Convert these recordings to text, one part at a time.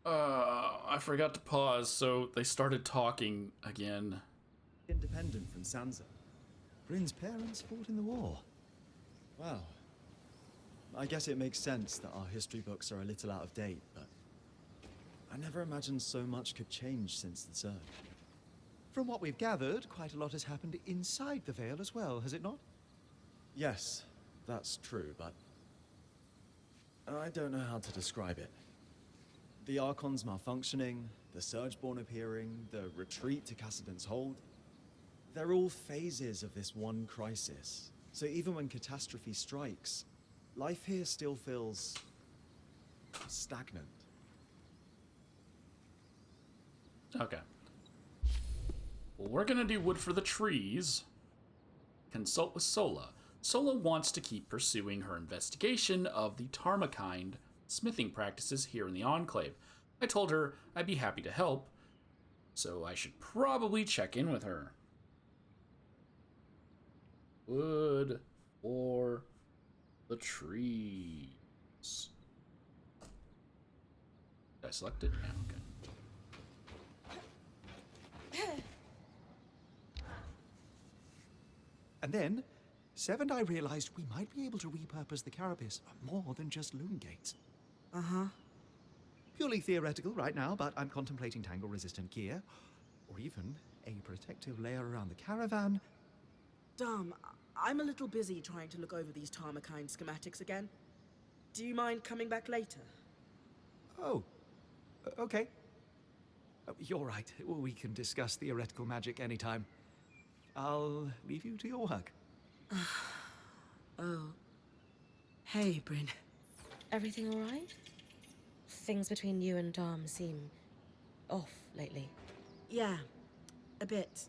I forgot to pause, so they started talking again. Independent from Sansa. Bryn's parents fought in the war. Wow. I guess it makes sense that our history books are a little out of date, but I never imagined so much could change since the Surge. From what we've gathered, quite a lot has happened inside the Vale as well, has it not? Yes, that's true, but I don't know how to describe it. The Archon's malfunctioning, the Surgeborn appearing, the retreat to Cassidon's Hold. They're all phases of this one crisis. So even when catastrophe strikes, life here still feels stagnant. Okay. Well, we're gonna do wood for the trees. Consult with Sola. Sola wants to keep pursuing her investigation of the Tarmakind smithing practices here in the Enclave. I told her I'd be happy to help, so I should probably check in with her. Wood for the trees. Did I select it? Yeah, okay. And then, Sev and I realized we might be able to repurpose the carapace for more than just loom gates. Uh-huh. Purely theoretical right now, but I'm contemplating tangle-resistant gear, or even a protective layer around the caravan. Dom, I'm a little busy trying to look over these Tarmakind schematics again. Do you mind coming back later? Oh, okay. You're right, we can discuss theoretical magic anytime. I'll leave you to your work. Oh. Hey, Bryn. Everything all right? Things between you and Dom seem off lately. Yeah, a bit.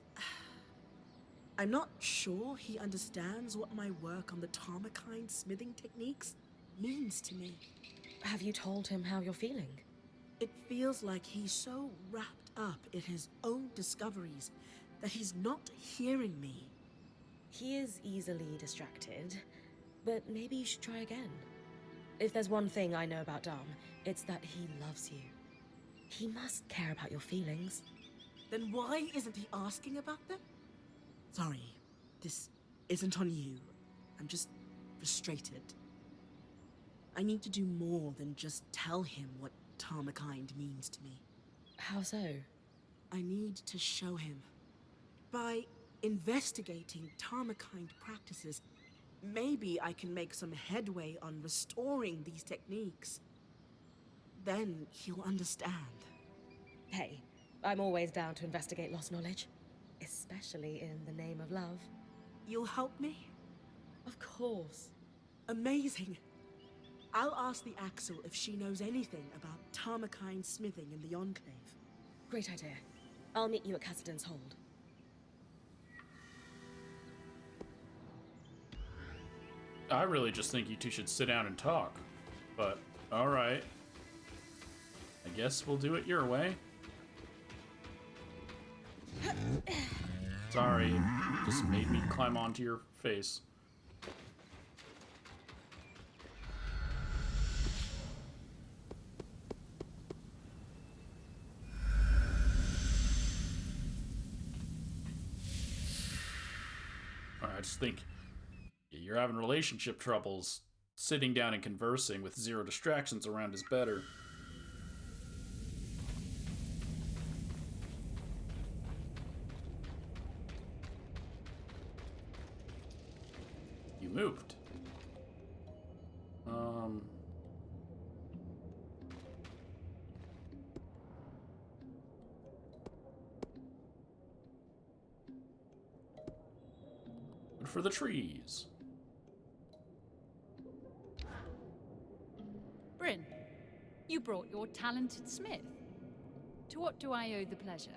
I'm not sure he understands what my work on the Tarmakind smithing techniques means to me. Have you told him how you're feeling? It feels like he's so wrapped up in his own discoveries that he's not hearing me. He is easily distracted, but maybe you should try again. If there's one thing I know about Dom, it's that he loves you. He must care about your feelings. Then why isn't he asking about them? Sorry, this isn't on you. I'm just frustrated. I need to do more than just tell him what Tarmakind means to me. How so? I need to show him. By investigating Tarmakind practices, maybe I can make some headway on restoring these techniques. Then he'll understand. Hey, I'm always down to investigate lost knowledge, especially in the name of love. You'll help me? Of course. Amazing. I'll ask the Axel if she knows anything about Tarmakind smithing in the Enclave. Great idea. I'll meet you at Cassidon's Hold. I really just think you two should sit down and talk. But, alright. I guess we'll do it your way. Sorry, just made me climb onto your face. I just think you're having relationship troubles. Sitting down and conversing with zero distractions around is better. You moved. Good for the trees. Bryn, you brought your talented smith. To what do I owe the pleasure?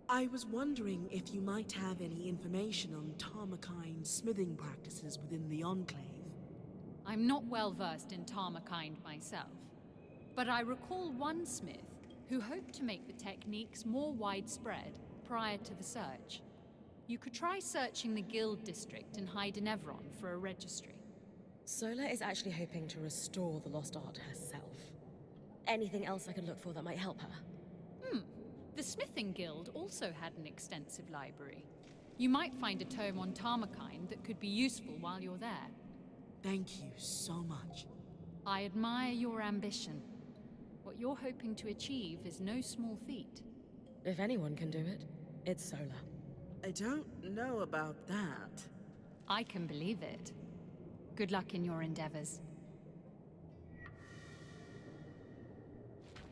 I was wondering if you might have any information on Tarmakind smithing practices within the Enclave. I'm not well versed in Tarmakind myself, but I recall one smith who hoped to make the techniques more widespread prior to the search. You could try searching the Guild district in Heidenevron for a registry. Sola is actually hoping to restore the lost art herself. anything else I could look for that might help her? The Smithing Guild also had an extensive library. You might find a tome on Tarmakine that could be useful while you're there. Thank you so much. I admire your ambition. What you're hoping to achieve is no small feat. If anyone can do it, it's Sola. I don't know about that. I can believe it. Good luck in your endeavors.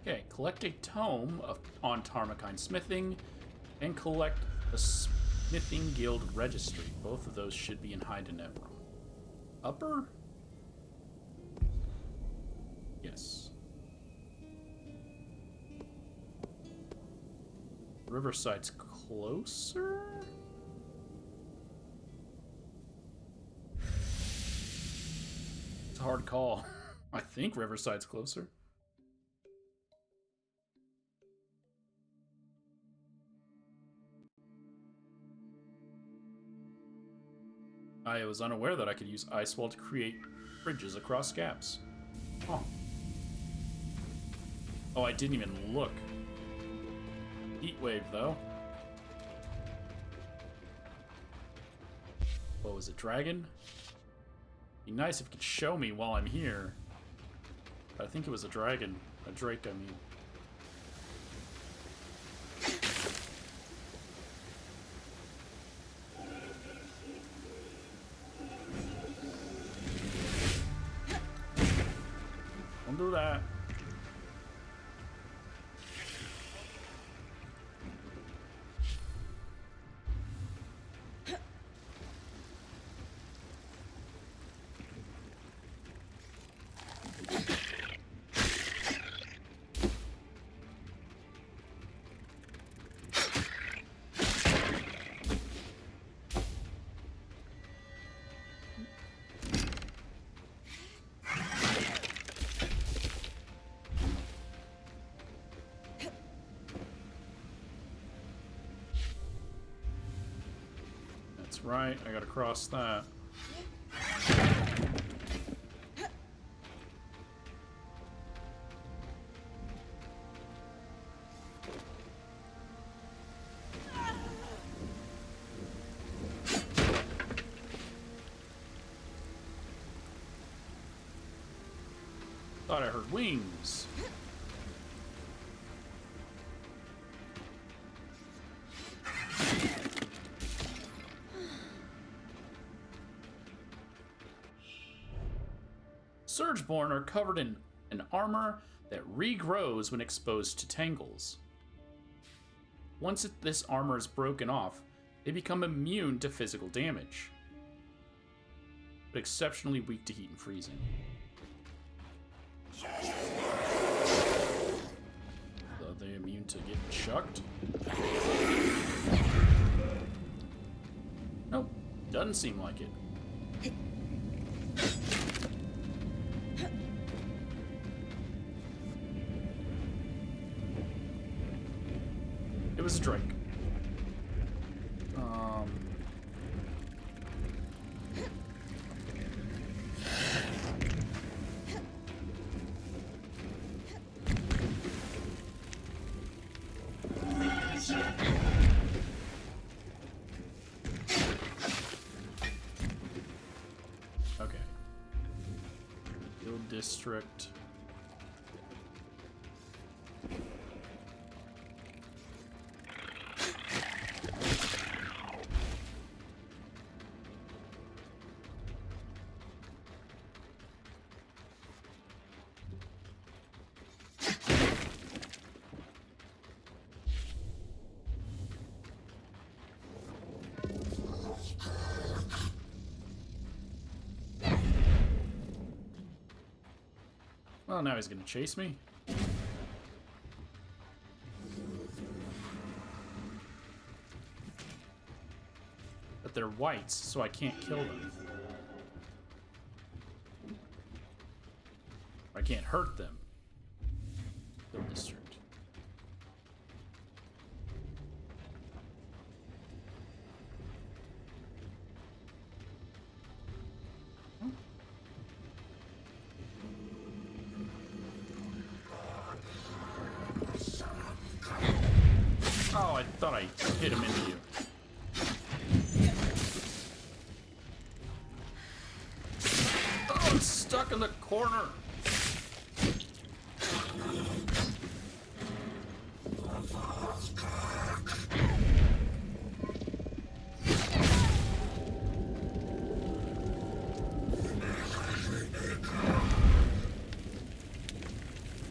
Okay, collect a tome on Tarmakine smithing, and collect the Smithing Guild registry. Both of those should be in High Denevra. Upper? Yes. Riverside's closer? It's a hard call. I think Riverside's closer. I was unaware that I could use Ice Wall to create bridges across gaps. Oh. Oh, I didn't even look. Heat wave, though. What was it, dragon? Be nice if you could show me while I'm here. I think it was a dragon. A drake, I mean. Don't do that. That's right, I gotta cross that. Thought I heard wings. Surgeborn are covered in an armor that regrows when exposed to tangles. Once this armor is broken off, they become immune to physical damage, but exceptionally weak to heat and freezing. Are they immune to getting chucked? Nope, doesn't seem like it. It was a drake. Okay. Guild district. Well, now he's gonna chase me. But they're whites, so I can't kill them. I can't hurt them. Kill district. thought I hit him into you. Oh, it's stuck in the corner.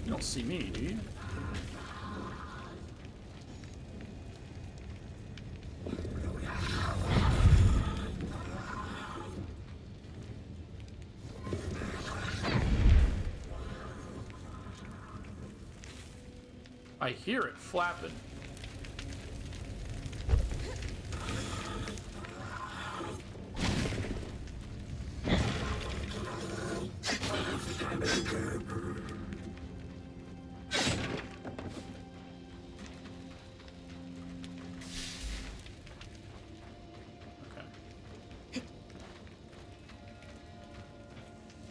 You don't see me, do you? I hear it flapping. Okay.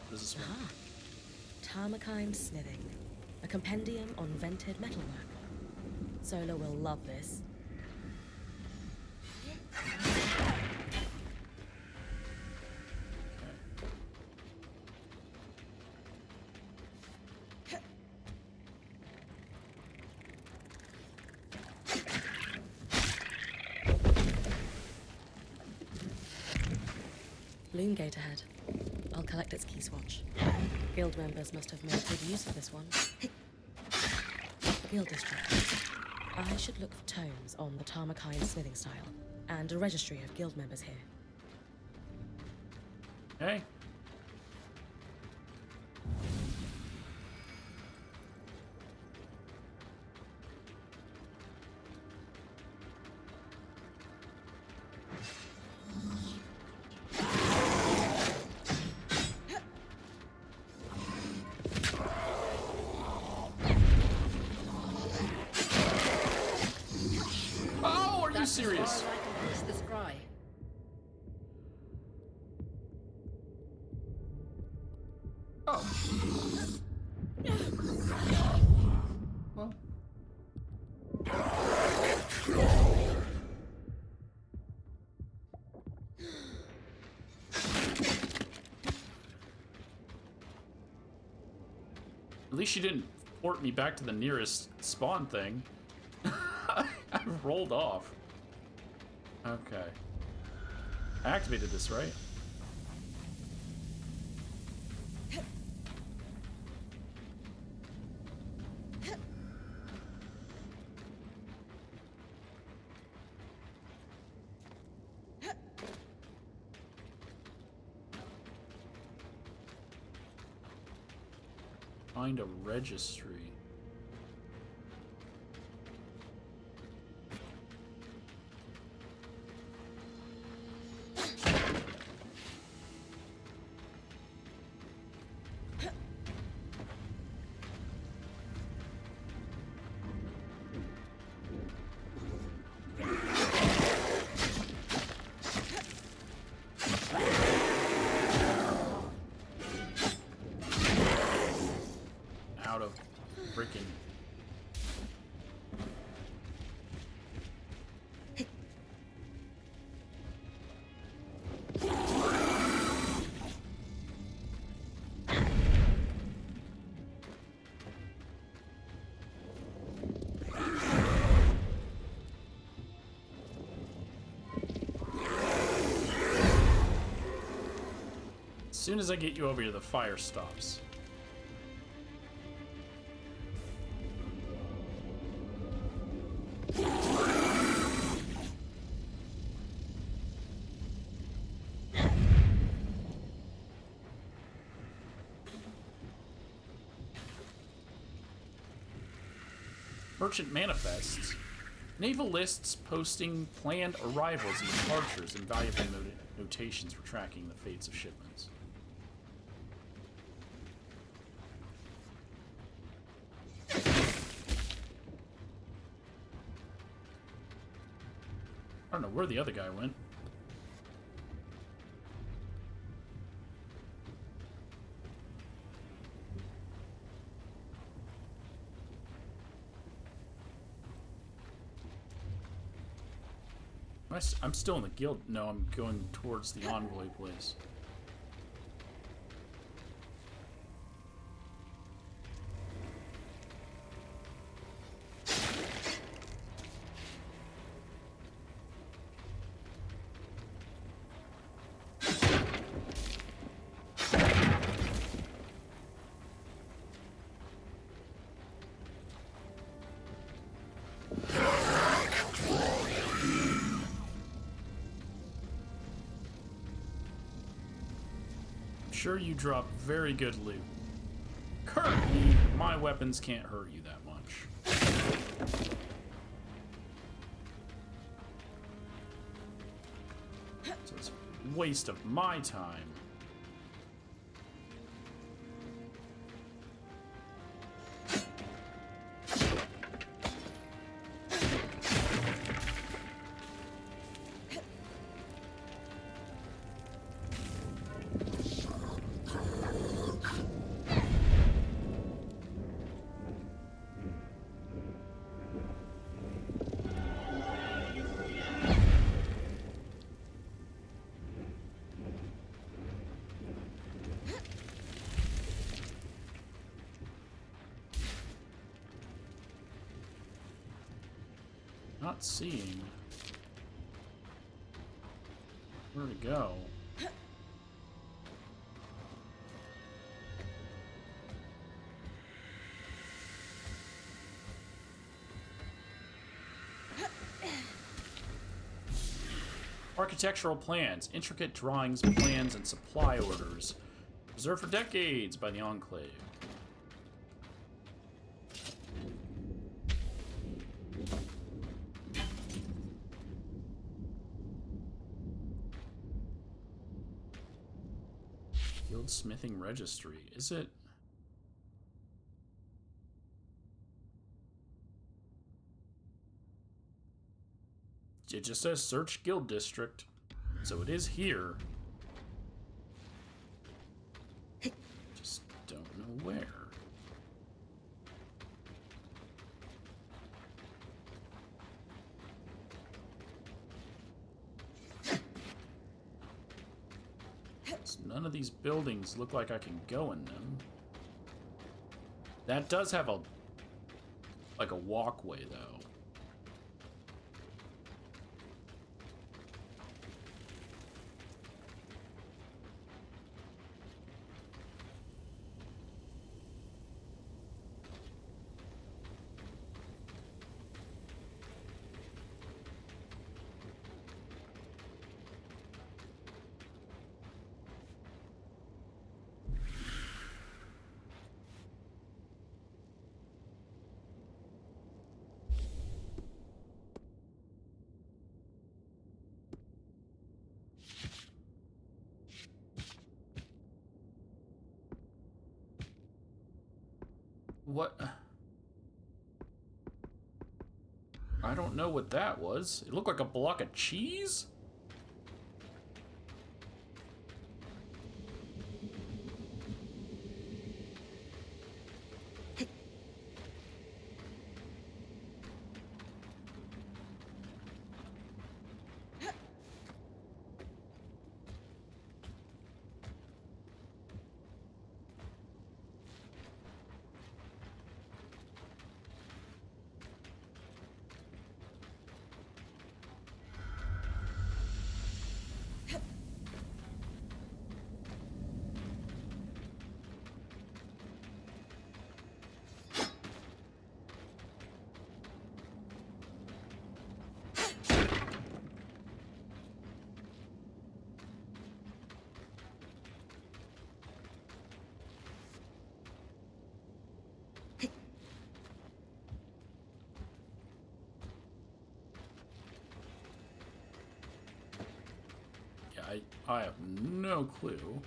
This is one. Tarmakind Smithing, a compendium on vented metalwork. Sola will love this. Loom gate ahead. I'll collect its key swatch. Guild members must have made good use of this one. Guild district. I should look for tomes on the Tarmakind smithing style, and a registry of guild members here. Hey. Oh, are you serious? Oh. Well. At least she didn't port me back to the nearest spawn thing. I rolled off. Okay. I activated this, right? Find a registry. Out of freaking. As soon as I get you over here, the fire stops. Merchant manifests. Naval lists posting planned arrivals and departures and valuable notations for tracking the fates of shipments. I don't know where the other guy went. I'm still in the guild. No, I'm going towards the envoy place. Sure, you drop very good loot. Currently, my weapons can't hurt you that much. So it's a waste of my time. Not seeing where to go. Architectural plans, intricate drawings, plans, and supply orders. Preserved for decades by the Enclave. Smithing registry. Is it? It just says search guild district, so it is here. Just don't know where. None of these buildings look like I can go in them. That does have a walkway though. What? I don't know what that was. It looked like a block of cheese? I have no clue.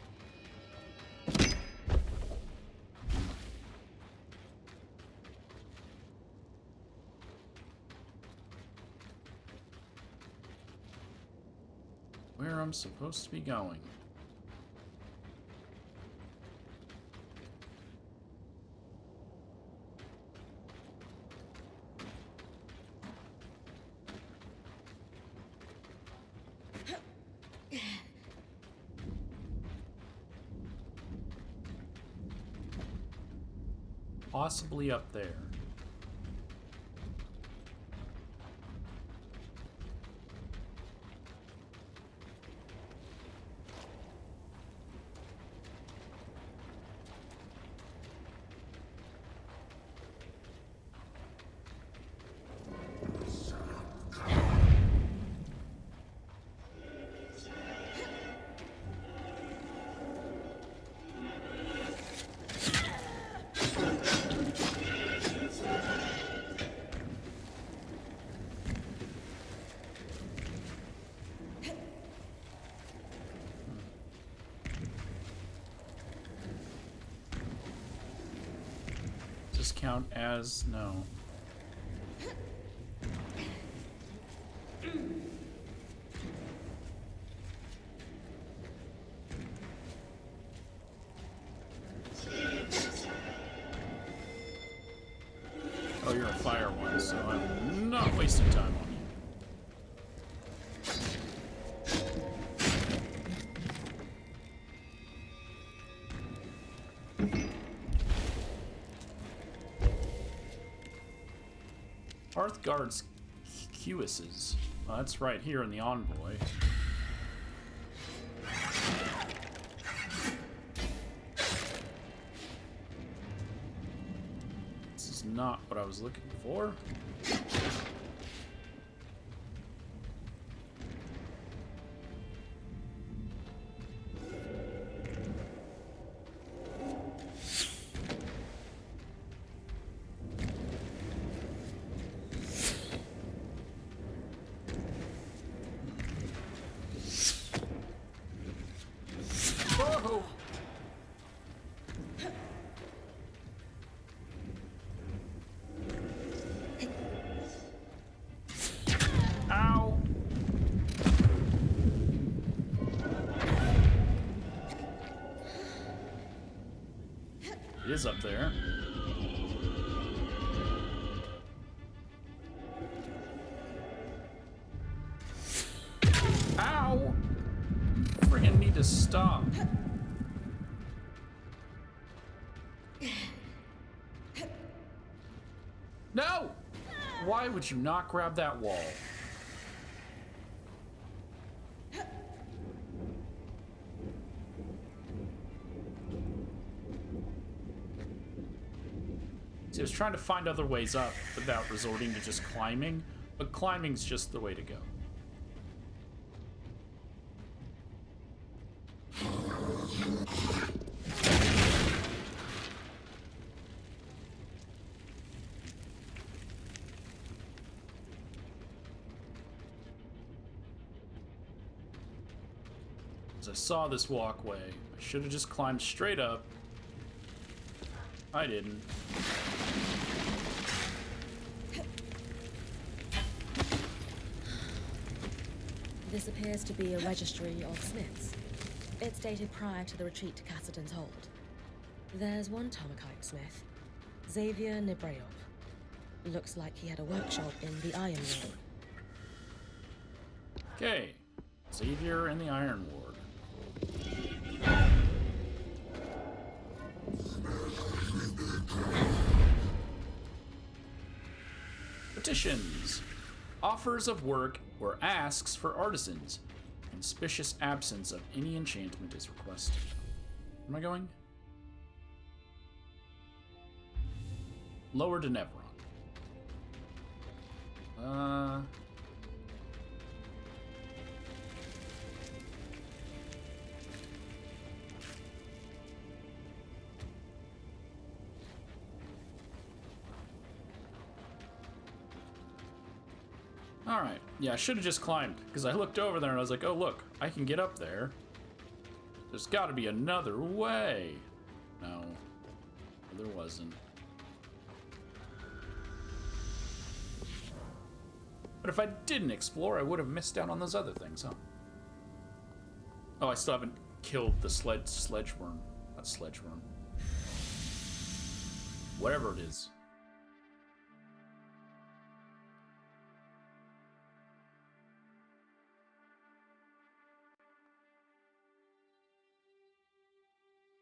Where I'm supposed to be going. possibly up there? Does this count as no? Oh, you're a fire one, so I'm not wasting time on you. Hearthguard's cuisses. Oh, that's right here in the envoy. This is not what I was looking for. Whoa! Ow! It is up there. Ow! Friggin' need to stop. No! Why would you not grab that wall? See, I was trying to find other ways up without resorting to just climbing, but climbing's just the way to go. As I saw this walkway, I should have just climbed straight up. I didn't. This appears to be a registry of smiths. It's dated prior to the retreat to Cassidon's Hold. There's one Tarmakite smith, Xavier Nibreov. Looks like he had a workshop in the Iron Ward. Okay, Xavier in the Iron Ward. Petitions. Offers of work or asks for artisans. Conspicuous absence of any enchantment is requested. Where am I going? Lower to Nevron. Alright, yeah, I should have just climbed, because I looked over there and I was like, oh look, I can get up there. There's gotta be another way. No, there wasn't. But if I didn't explore, I would have missed out on those other things, huh? Oh, I still haven't killed the sledge worm. Not sledge worm. Whatever it is.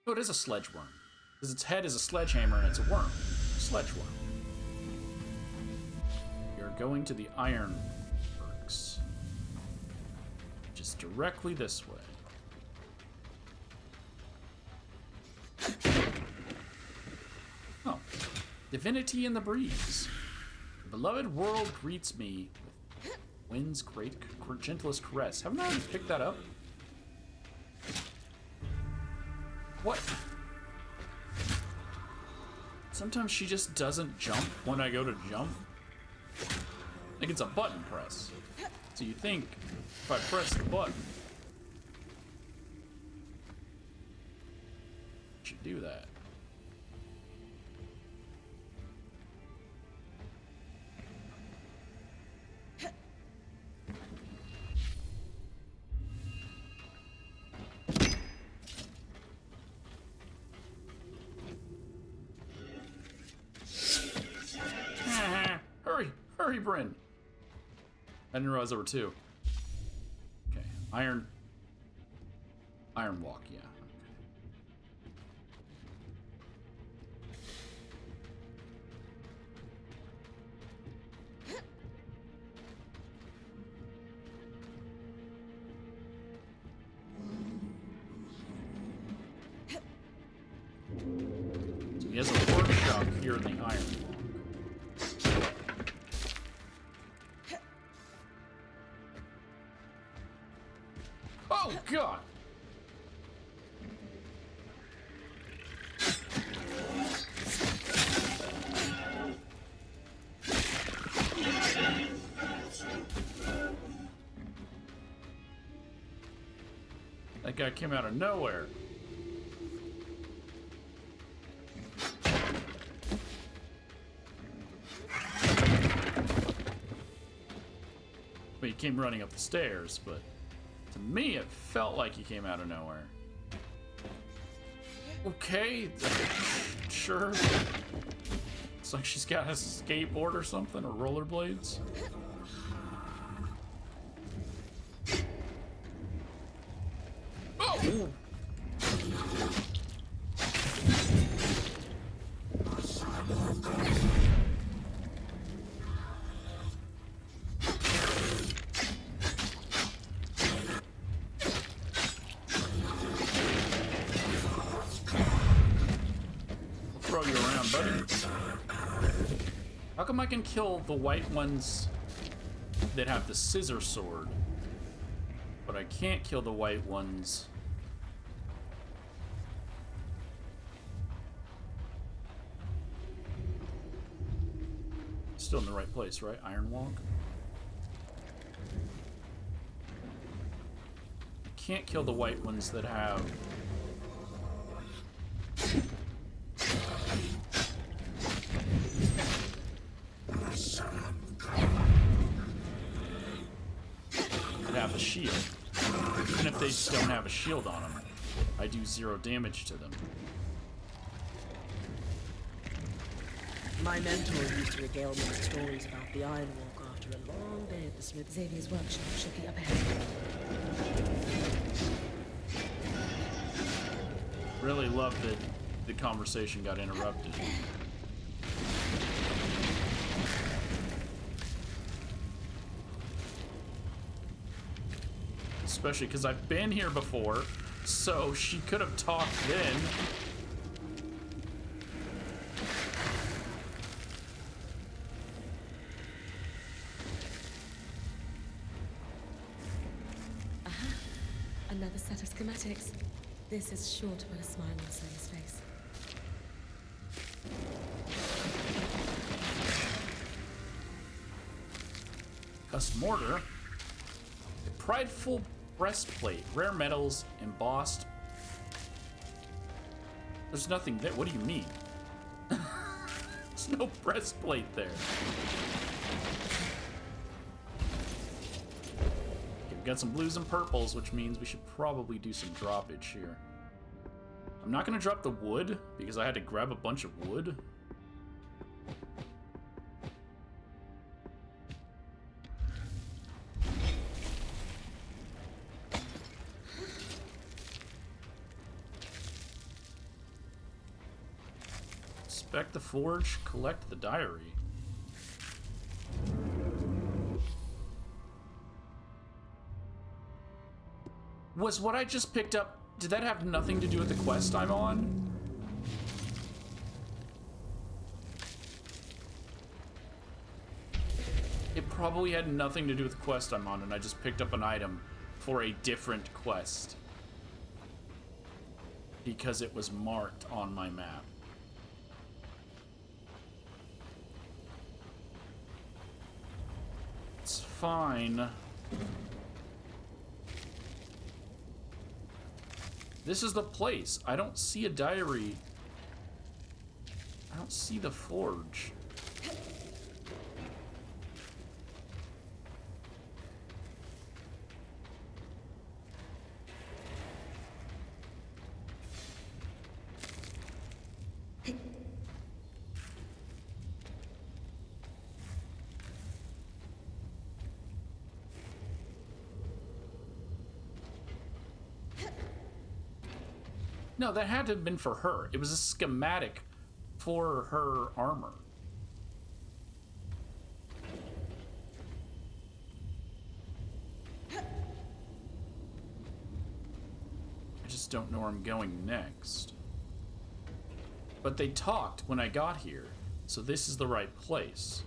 Oh, it is a sledge worm. Because its head is a sledgehammer and it's a worm. Sledge one. You're going to the Iron Works. Just directly this way. Oh. Divinity in the breeze. The beloved world greets me with wind's gentlest caress. Haven't I already picked that up? What? Sometimes she just doesn't jump when I go to jump. Like it's a button press. So you think if I press the button, it should do that. Hurry, Bryn. I didn't realize there were two. Okay, Iron Walk, yeah. Okay. So he has a workshop here in the Iron Walk. Oh, God! That guy came out of nowhere. Well, he came running up the stairs, but to me, it felt like he came out of nowhere. Okay, sure. Looks like she's got a skateboard or something, or rollerblades. Oh! Throw you around, buddy. How come I can kill the white ones that have the scissor sword, but I can't kill the white ones? Still in the right place, right? Iron Walk. I can't kill the white ones that have the shield. Even if they just don't have a shield on them, I do 0 damage to them. My mentor used to regale me with stories about the Iron Walk after a long day at the Smith. Xavier's workshop should be up ahead. Really love that the conversation got interrupted. Especially because I've been here before, so she could have talked then. Aha! Another set of schematics. This is sure to put a smile on Sona's face. Custom order. A prideful breastplate, rare metals, embossed. There's nothing there. What do you mean? There's no breastplate there. Okay, we've got some blues and purples, which means we should probably do some droppage here. I'm not gonna drop the wood because I had to grab a bunch of wood. Inspect the forge, collect the diary. Was what I just picked up, did that have nothing to do with the quest I'm on? It probably had nothing to do with the quest I'm on, and I just picked up an item for a different quest. Because it was marked on my map. It's fine. This is the place. I don't see a diary. I don't see the forge. No, that had to have been for her. It was a schematic for her armor. I just don't know where I'm going next. But they talked when I got here, so this is the right place.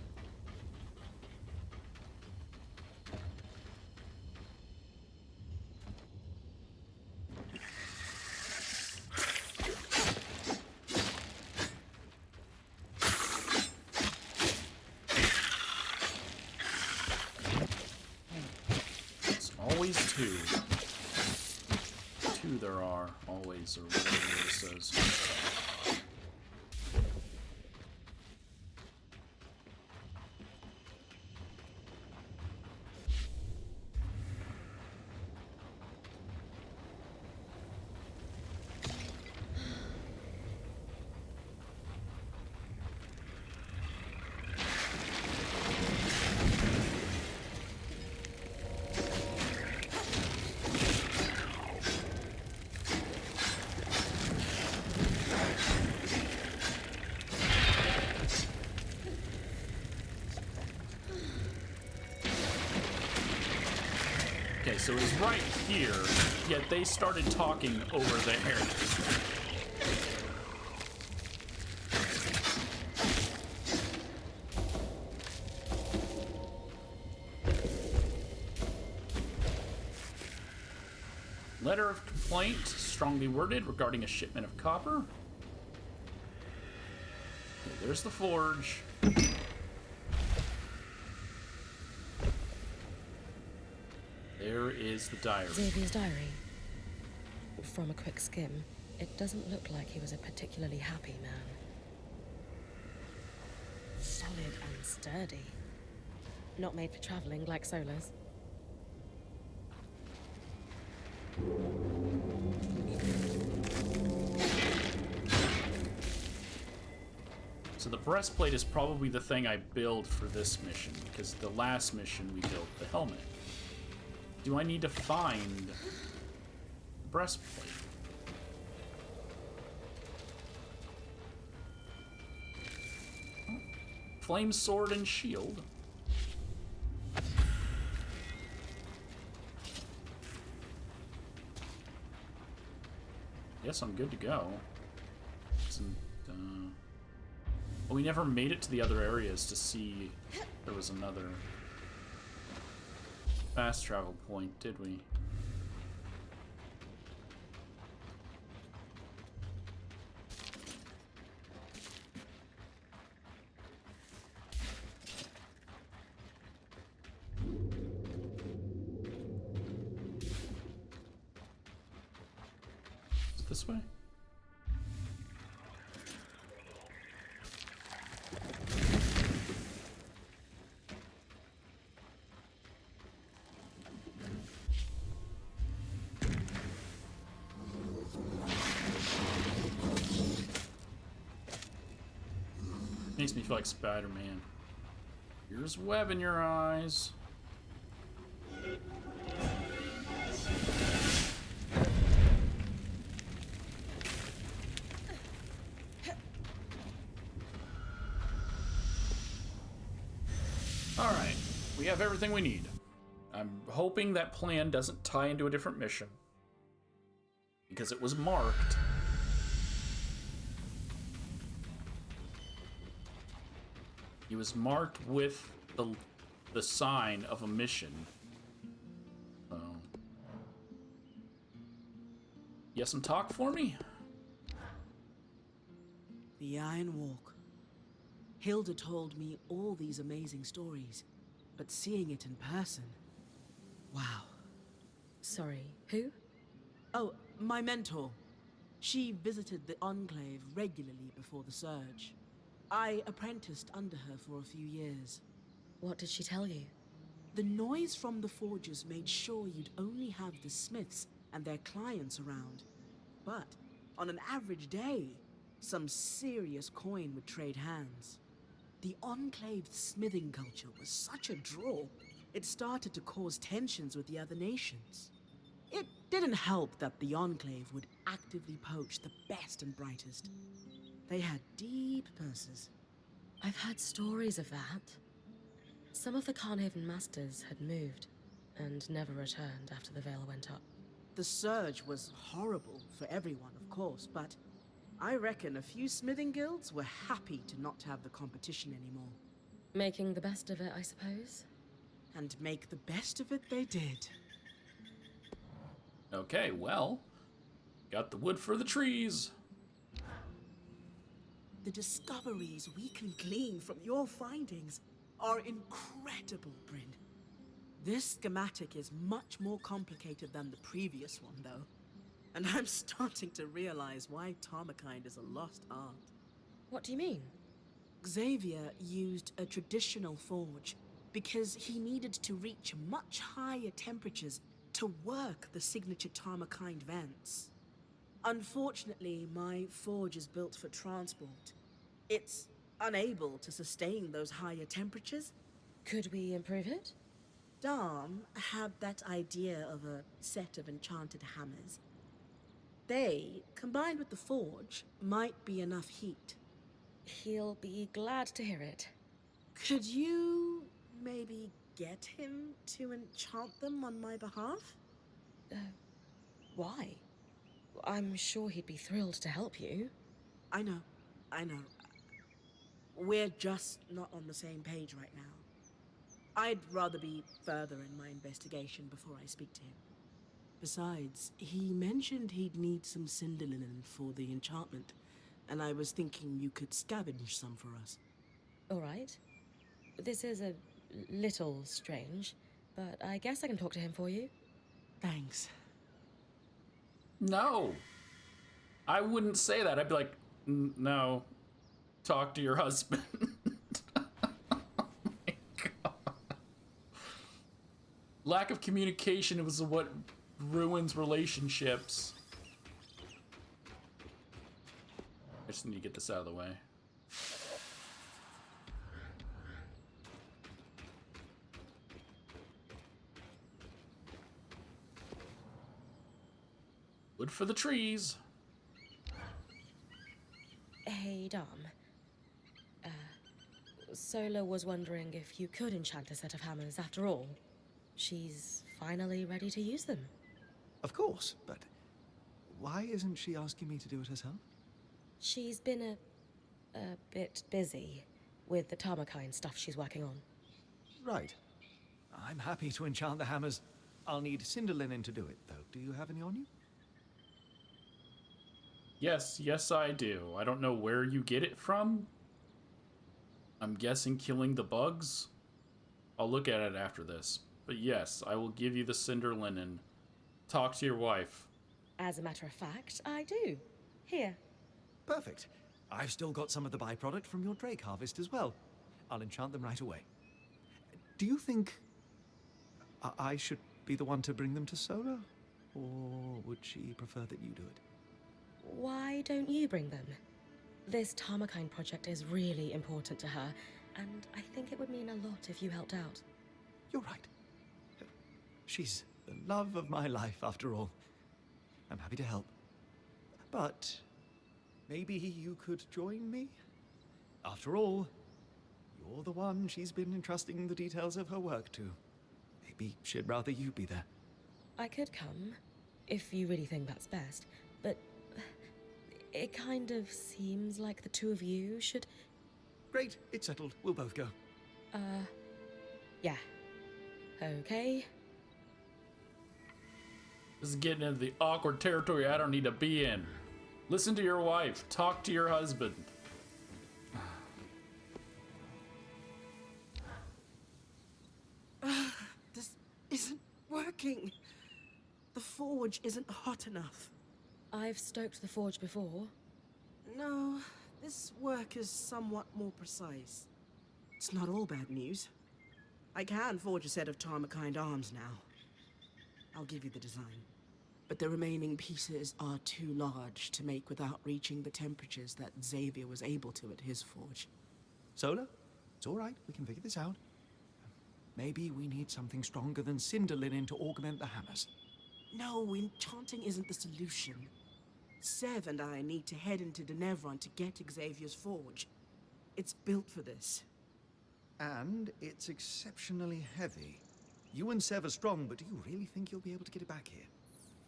Always two. Two there are, always, or whatever it says. Okay, so it's right here, yet they started talking over there. Letter of complaint, strongly worded, regarding a shipment of copper. Okay, there's the forge. There is the diary. Xavier's diary. From a quick skim, it doesn't look like he was a particularly happy man. Solid and sturdy. Not made for traveling like Solar's. So the breastplate is probably the thing I build for this mission, because the last mission we built the helmet. Do I need to find the breastplate? Oh. Flame sword and shield. Guess I'm good to go. Well, we never made it to the other areas to see if there was another fast travel point, did we? Is it this way? Makes me feel like Spider-Man. Here's web in your eyes. Alright, we have everything we need. I'm hoping that plan doesn't tie into a different mission. Because it was marked. It was marked with the sign of a mission. So. You have some talk for me? The Iron Walk. Hilda told me all these amazing stories, but seeing it in person, wow. Sorry, who? Oh, my mentor. She visited the Enclave regularly before the Surge. I apprenticed under her for a few years. What did she tell you? The noise from the forges made sure you'd only have the smiths and their clients around. But on an average day, some serious coin would trade hands. The Enclave's smithing culture was such a draw, it started to cause tensions with the other nations. It didn't help that the Enclave would actively poach the best and brightest. They had deep purses. I've heard stories of that. Some of the Carnhaven masters had moved and never returned after the veil went up. The Surge was horrible for everyone, of course, but I reckon a few smithing guilds were happy to not have the competition anymore. Making the best of it, I suppose? And make the best of it they did. Okay, well, got the wood for the trees. The discoveries we can glean from your findings are incredible, Bryn. This schematic is much more complicated than the previous one, though. And I'm starting to realize why Tarmakind is a lost art. What do you mean? Xavier used a traditional forge because he needed to reach much higher temperatures to work the signature Tarmakind vents. Unfortunately, my forge is built for transport. It's unable to sustain those higher temperatures. Could we improve it? Dom had that idea of a set of enchanted hammers. They, combined with the forge, might be enough heat. He'll be glad to hear it. Could you maybe get him to enchant them on my behalf? Why? I'm sure he'd be thrilled to help you. I know. We're just not on the same page right now. I'd rather be further in my investigation before I speak to him. Besides, he mentioned he'd need some cinder linen for the enchantment, and I was thinking you could scavenge some for us. All right. This is a little strange, but I guess I can talk to him for you. Thanks. No. I wouldn't say that. I'd be like, no. Talk to your husband. Oh my God. Lack of communication was what ruins relationships. I just need to get this out of the way. Wood for the trees. Hey, Dom. Sola was wondering if you could enchant a set of hammers after all. She's finally ready to use them. Of course, but why isn't she asking me to do it herself? She's been a bit busy with the Tarmakind stuff she's working on. Right. I'm happy to enchant the hammers. I'll need cinder linen to do it, though. Do you have any on you? Yes, I do. I don't know where you get it from. I'm guessing killing the bugs? I'll look at it after this. But yes, I will give you the cinder linen. Talk to your wife. As a matter of fact, I do. Here. Perfect. I've still got some of the byproduct from your drake harvest as well. I'll enchant them right away. Do you think I should be the one to bring them to Sola? Or would she prefer that you do it? Why don't you bring them? This Tarmakind project is really important to her, and I think it would mean a lot if you helped out. You're right. She's the love of my life, after all. I'm happy to help. But maybe you could join me? After all, you're You're the one she's been entrusting the details of her work to. Maybe she'd rather you be there. I could come, if you really think that's best, but it kind of seems like the two of you should... Great, it's settled. We'll both go. Yeah. Okay. This is getting into the awkward territory I don't need to be in. Listen to your wife. Talk to your husband. This isn't working. The forge isn't hot enough. I've stoked the forge before. No, this work is somewhat more precise. It's not all bad news. I can forge a set of Tarmakind arms now. I'll give you the design. But the remaining pieces are too large to make without reaching the temperatures that Xavier was able to at his forge. Solar? It's all right. We can figure this out. Maybe we need something stronger than cinder linen to augment the hammers. No, enchanting isn't the solution. Sev and I need to head into Denevron to get Xavier's forge. It's built for this. And it's exceptionally heavy. You and Sev are strong, but do you really think you'll be able to get it back here?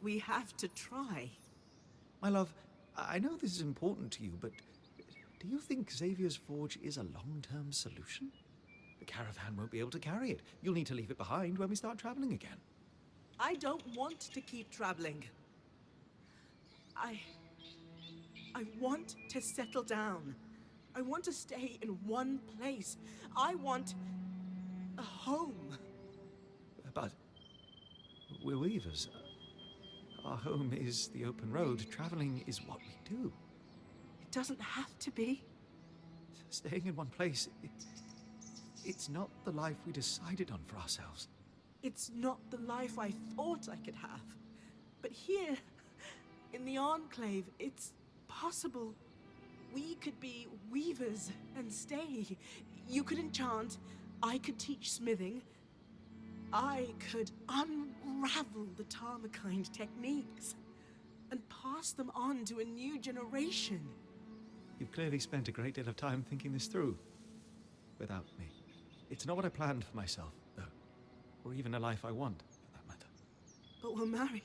We have to try. My love, I know this is important to you, but do you think Xavier's forge is a long-term solution? The caravan won't be able to carry it. You'll need to leave it behind when we start traveling again. I don't want to keep traveling. I want to settle down. I want to stay in one place. I want a home. But we're weavers. Our home is the open road. Traveling is what we do. It doesn't have to be. Staying in one place, it's not the life we decided on for ourselves. It's not the life I thought I could have. But here, in the Enclave, it's possible. We could be weavers and stay. You could enchant. I could teach smithing. I could unravel the Tarmakind techniques and pass them on to a new generation. You've clearly spent a great deal of time thinking this through. Without me. It's not what I planned for myself, though. Or even a life I want, for that matter. But we're married.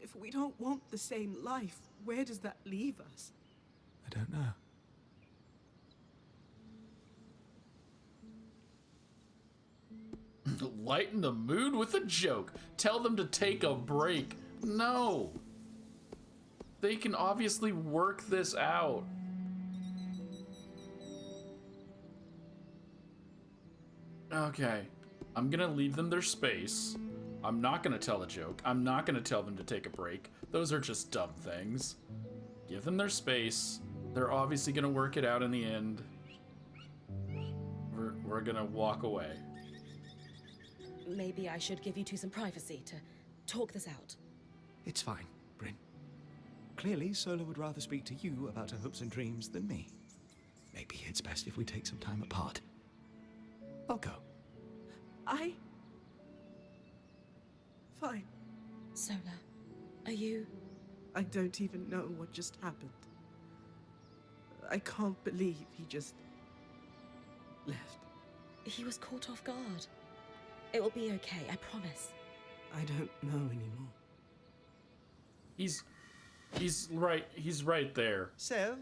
If we don't want the same life, where does that leave us? I don't know. Lighten the mood with a joke. Tell them to take a break. No. They can obviously work this out. Okay. I'm gonna leave them their space. I'm not gonna tell a joke. I'm not gonna tell them to take a break. Those are just dumb things. Give them their space. They're obviously gonna work it out in the end. We're gonna walk away. Maybe I should give you two some privacy to talk this out. It's fine, Bryn. Clearly, Sola would rather speak to you about her hopes and dreams than me. Maybe it's best if we take some time apart. I'll go. Fine. Sola, are you... I don't even know what just happened. I can't believe he just left. He was caught off guard. It will be okay, I promise. I don't know anymore. He's right there. Sev,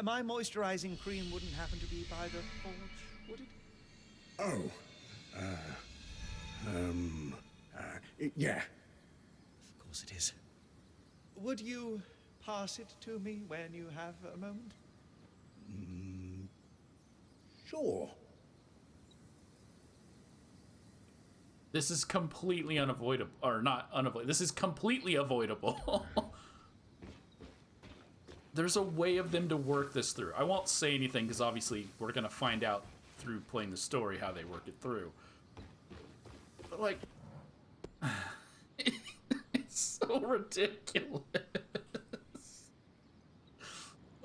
my moisturizing cream wouldn't happen to be by the forge, would it? Oh, yeah. Of course it is. Would you pass it to me when you have a moment? Sure. This is completely unavoidable, or not unavoidable. This is completely avoidable. There's a way of them to work this through. I won't say anything because obviously we're gonna find out through playing the story how they work it through. But like, it's so ridiculous.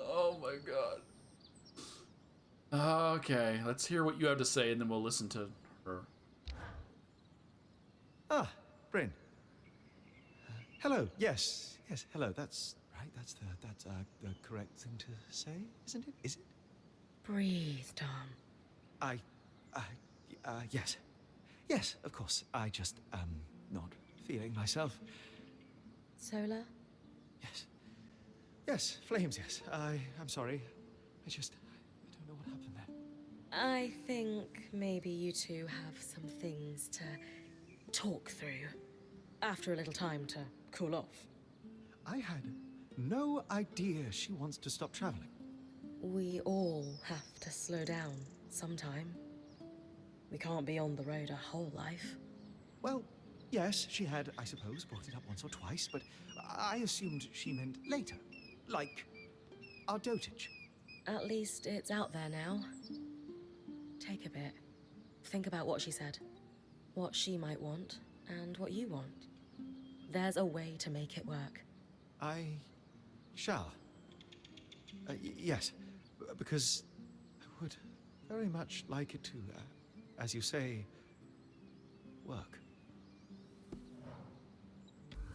Oh my god. Okay, let's hear what you have to say and then we'll listen to her. Ah, Bryn. Hello. Yes. Yes. Hello. That's right. That's the correct thing to say, isn't it? Is it? Breathe, Dom. Yes. Yes, of course. I just, not feeling myself. Solar? Yes. Yes, flames, yes. I'm sorry. I don't know what happened there. I think maybe you two have some things to talk through. After a little time to cool off. I had no idea she wants to stop traveling. We all have to slow down sometime. We can't be on the road our whole life. Well, yes, she had, I suppose, brought it up once or twice, but I assumed she meant later. Like our dotage. At least it's out there now. Take a bit. Think about what she said. What she might want, and what you want. There's a way to make it work. I shall. Yes, because I would very much like it to, as you say, work.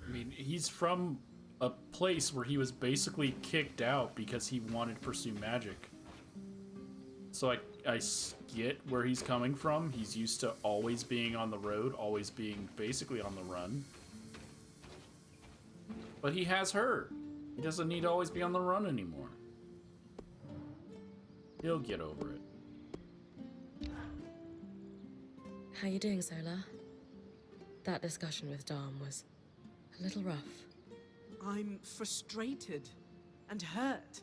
I mean, he's from a place where he was basically kicked out because he wanted to pursue magic. So I get where he's coming from. He's used to always being on the road, always being basically on the run. But he has her. He doesn't need to always be on the run anymore. He'll get over it. How you doing, Solar? That discussion with Dom was a little rough. I'm frustrated and hurt.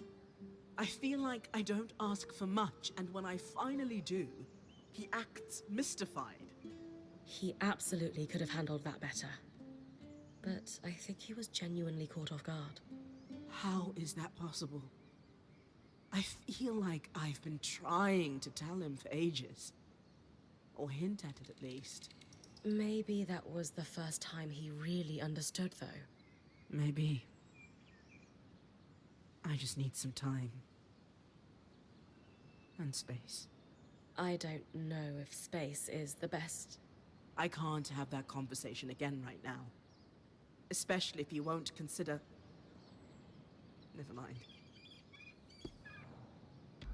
I feel like I don't ask for much, and when I finally do, he acts mystified. He absolutely could have handled that better. But I think he was genuinely caught off guard. How is that possible? I feel like I've been trying to tell him for ages. Or hint at it, at least. Maybe that was the first time he really understood, though. Maybe. I just need some time. And space. I don't know if space is the best. I can't have that conversation again right now. Especially if you won't consider... Never mind.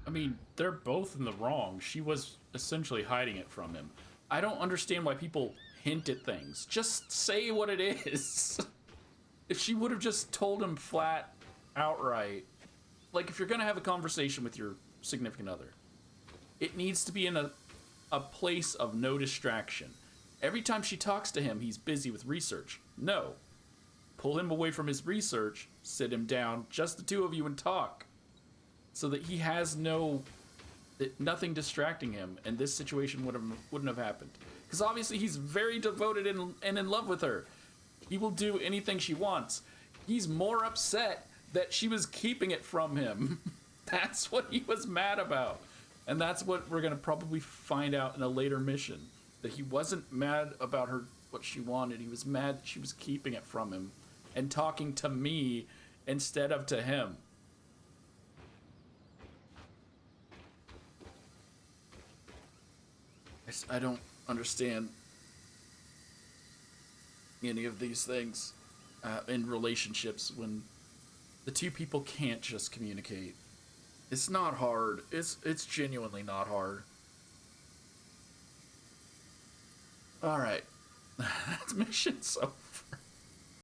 I mean, they're both in the wrong. She was essentially hiding it from him. I don't understand why people hint at things. Just say what it is. If she would have just told him flat, outright, like if you're gonna have a conversation with your significant other, it needs to be in a place of no distraction. Every time she talks to him, he's busy with research. No. Pull him away from his research, sit him down, just the two of you, and talk. So that he has nothing distracting him, and this situation wouldn't have happened. Because obviously he's very devoted and in love with her. He will do anything she wants. He's more upset that she was keeping it from him. That's what he was mad about. And that's what we're going to probably find out in a later mission. That he wasn't mad about her, what she wanted. He was mad that she was keeping it from him and talking to me instead of to him. I don't understand any of these things in relationships when the two people can't just communicate. It's not hard. It's genuinely not hard. All right, that mission's over.